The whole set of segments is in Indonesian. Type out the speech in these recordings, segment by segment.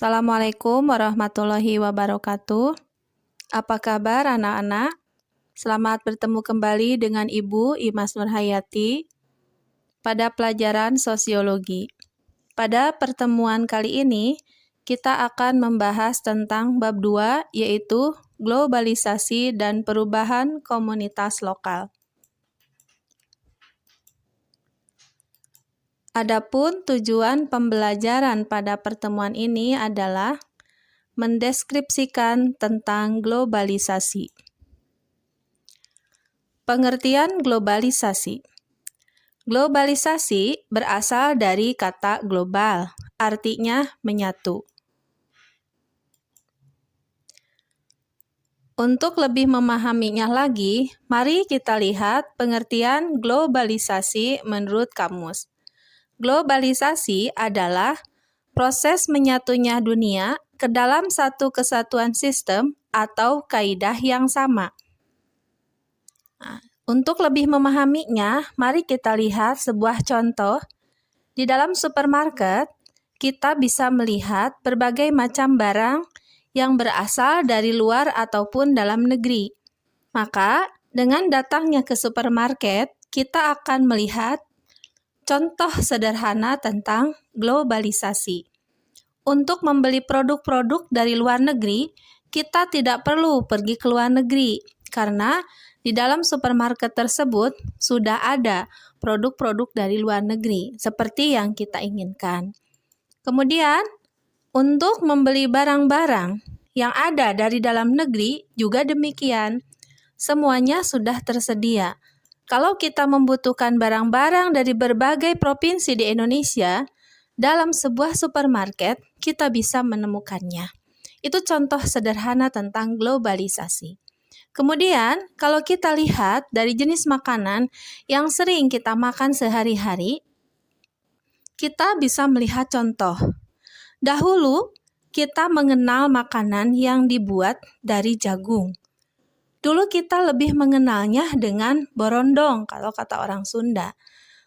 Assalamualaikum warahmatullahi wabarakatuh. Apa kabar anak-anak? Selamat bertemu kembali dengan Ibu Imas Nurhayati pada pelajaran sosiologi. Pada pertemuan kali ini, kita akan membahas tentang bab 2, yaitu globalisasi dan perubahan komunitas lokal. Adapun tujuan pembelajaran pada pertemuan ini adalah mendeskripsikan tentang globalisasi. Pengertian globalisasi. Globalisasi berasal dari kata global, artinya menyatu. Untuk lebih memahaminya lagi, mari kita lihat pengertian globalisasi menurut kamus. Globalisasi adalah proses menyatunya dunia ke dalam satu kesatuan sistem atau kaidah yang sama. Untuk lebih memahaminya, mari kita lihat sebuah contoh. Di dalam supermarket, kita bisa melihat berbagai macam barang yang berasal dari luar ataupun dalam negeri. Maka, dengan datangnya ke supermarket, kita akan melihat contoh sederhana tentang globalisasi. Untuk membeli produk-produk dari luar negeri, kita tidak perlu pergi ke luar negeri, karena di dalam supermarket tersebut sudah ada produk-produk dari luar negeri, seperti yang kita inginkan. Kemudian, untuk membeli barang-barang yang ada dari dalam negeri juga demikian. Semuanya sudah tersedia. Kalau kita membutuhkan barang-barang dari berbagai provinsi di Indonesia, dalam sebuah supermarket kita bisa menemukannya. Itu contoh sederhana tentang globalisasi. Kemudian, kalau kita lihat dari jenis makanan yang sering kita makan sehari-hari, kita bisa melihat contoh. Dahulu, kita mengenal makanan yang dibuat dari jagung. Dulu kita lebih mengenalnya dengan borondong, kalau kata orang Sunda.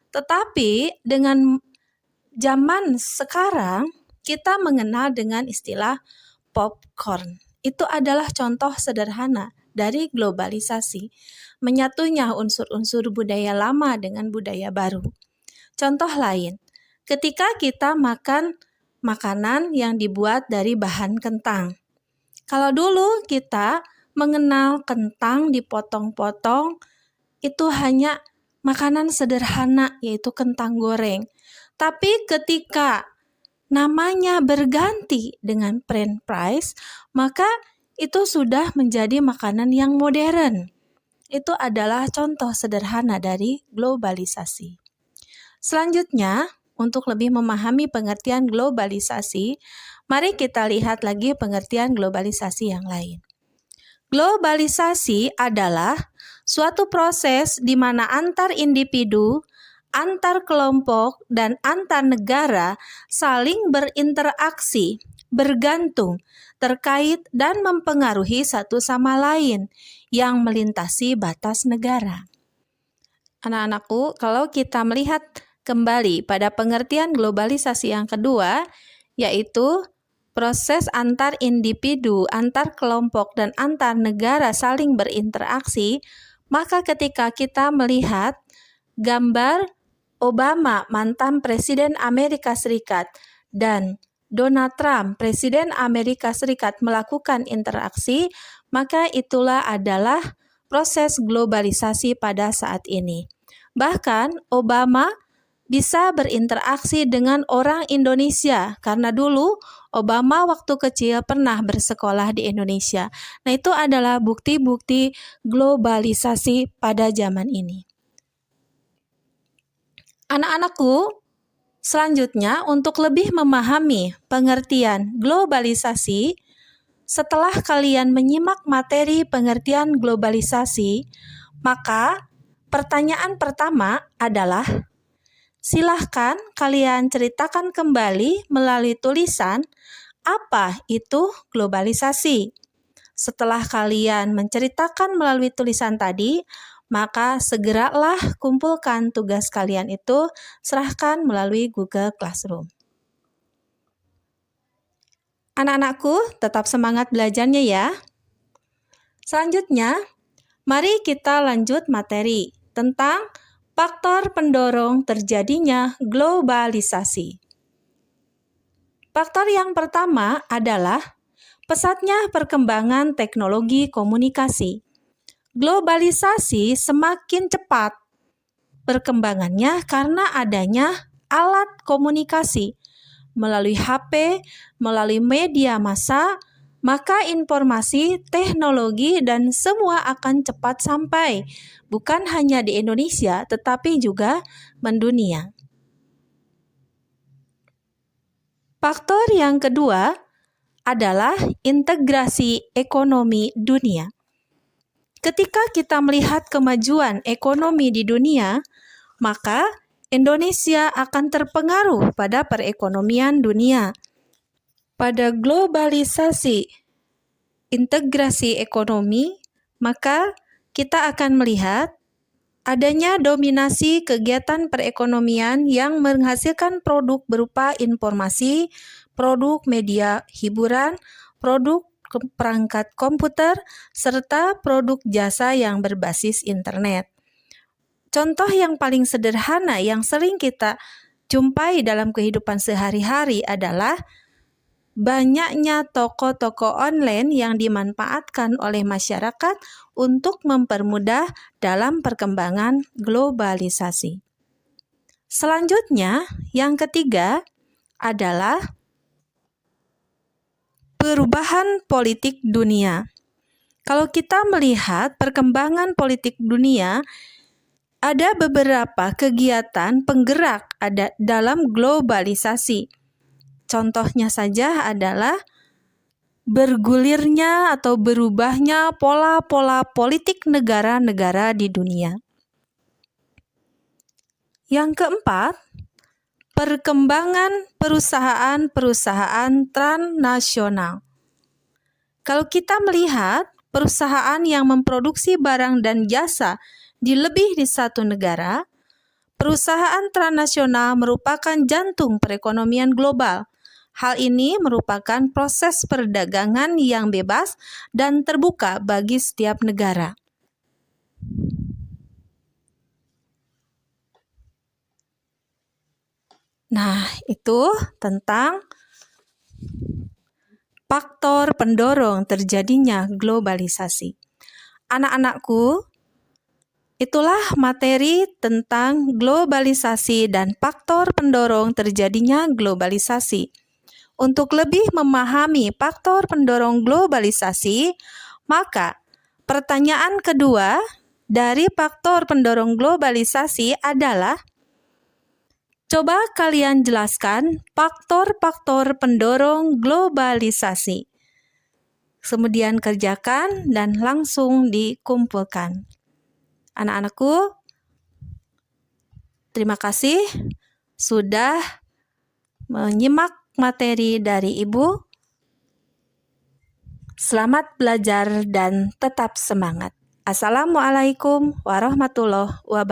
Tetapi dengan zaman sekarang, kita mengenal dengan istilah popcorn. Itu adalah contoh sederhana dari globalisasi, menyatunya unsur-unsur budaya lama dengan budaya baru. Contoh lain, ketika kita makan makanan yang dibuat dari bahan kentang. Kalau dulu kita mengenal kentang dipotong-potong, itu hanya makanan sederhana, yaitu kentang goreng. Tapi ketika namanya berganti dengan French fries, maka itu sudah menjadi makanan yang modern. Itu adalah contoh sederhana dari globalisasi. Selanjutnya, untuk lebih memahami pengertian globalisasi, mari kita lihat lagi pengertian globalisasi yang lain. Globalisasi adalah suatu proses di mana antar individu, antar kelompok, dan antar negara saling berinteraksi, bergantung, terkait, dan mempengaruhi satu sama lain yang melintasi batas negara. Anak-anakku, kalau kita melihat kembali pada pengertian globalisasi yang kedua, yaitu proses antar individu, antar kelompok, dan antar negara saling berinteraksi, maka ketika kita melihat gambar Obama, mantan Presiden Amerika Serikat, dan Donald Trump, Presiden Amerika Serikat melakukan interaksi, maka itulah adalah proses globalisasi pada saat ini. Bahkan Obama bisa berinteraksi dengan orang Indonesia, karena dulu Obama waktu kecil pernah bersekolah di Indonesia. Nah, itu adalah bukti-bukti globalisasi pada zaman ini. Anak-anakku, selanjutnya untuk lebih memahami pengertian globalisasi, setelah kalian menyimak materi pengertian globalisasi, maka pertanyaan pertama adalah, silahkan kalian ceritakan kembali melalui tulisan apa itu globalisasi. Setelah kalian menceritakan melalui tulisan tadi, maka segeralah kumpulkan tugas kalian itu, serahkan melalui Google Classroom. Anak-anakku, tetap semangat belajarnya ya. Selanjutnya, mari kita lanjut materi tentang faktor pendorong terjadinya globalisasi. Faktor yang pertama adalah pesatnya perkembangan teknologi komunikasi. Globalisasi semakin cepat perkembangannya karena adanya alat komunikasi melalui HP, melalui media massa, maka informasi, teknologi, dan semua akan cepat sampai, bukan hanya di Indonesia, tetapi juga mendunia. Faktor yang kedua adalah integrasi ekonomi dunia. Ketika kita melihat kemajuan ekonomi di dunia, maka Indonesia akan terpengaruh pada perekonomian dunia. Pada globalisasi integrasi ekonomi, maka kita akan melihat adanya dominasi kegiatan perekonomian yang menghasilkan produk berupa informasi, produk media hiburan, produk perangkat komputer, serta produk jasa yang berbasis internet. Contoh yang paling sederhana yang sering kita jumpai dalam kehidupan sehari-hari adalah banyaknya toko-toko online yang dimanfaatkan oleh masyarakat untuk mempermudah dalam perkembangan globalisasi. Selanjutnya, yang ketiga adalah perubahan politik dunia. Kalau kita melihat perkembangan politik dunia, ada beberapa kegiatan penggerak ada dalam globalisasi. Contohnya saja adalah bergulirnya atau berubahnya pola-pola politik negara-negara di dunia. Yang keempat, perkembangan perusahaan-perusahaan transnasional. Kalau kita melihat perusahaan yang memproduksi barang dan jasa di lebih di satu negara, perusahaan transnasional merupakan jantung perekonomian global. Hal ini merupakan proses perdagangan yang bebas dan terbuka bagi setiap negara. Nah, itu tentang faktor pendorong terjadinya globalisasi. Anak-anakku, itulah materi tentang globalisasi dan faktor pendorong terjadinya globalisasi. Untuk lebih memahami faktor pendorong globalisasi, maka pertanyaan kedua dari faktor pendorong globalisasi adalah, coba kalian jelaskan faktor-faktor pendorong globalisasi. Kemudian kerjakan dan langsung dikumpulkan. Anak-anakku, terima kasih sudah menyimak materi dari Ibu. Selamat belajar dan tetap semangat. Assalamualaikum warahmatullahi wabarakatuh.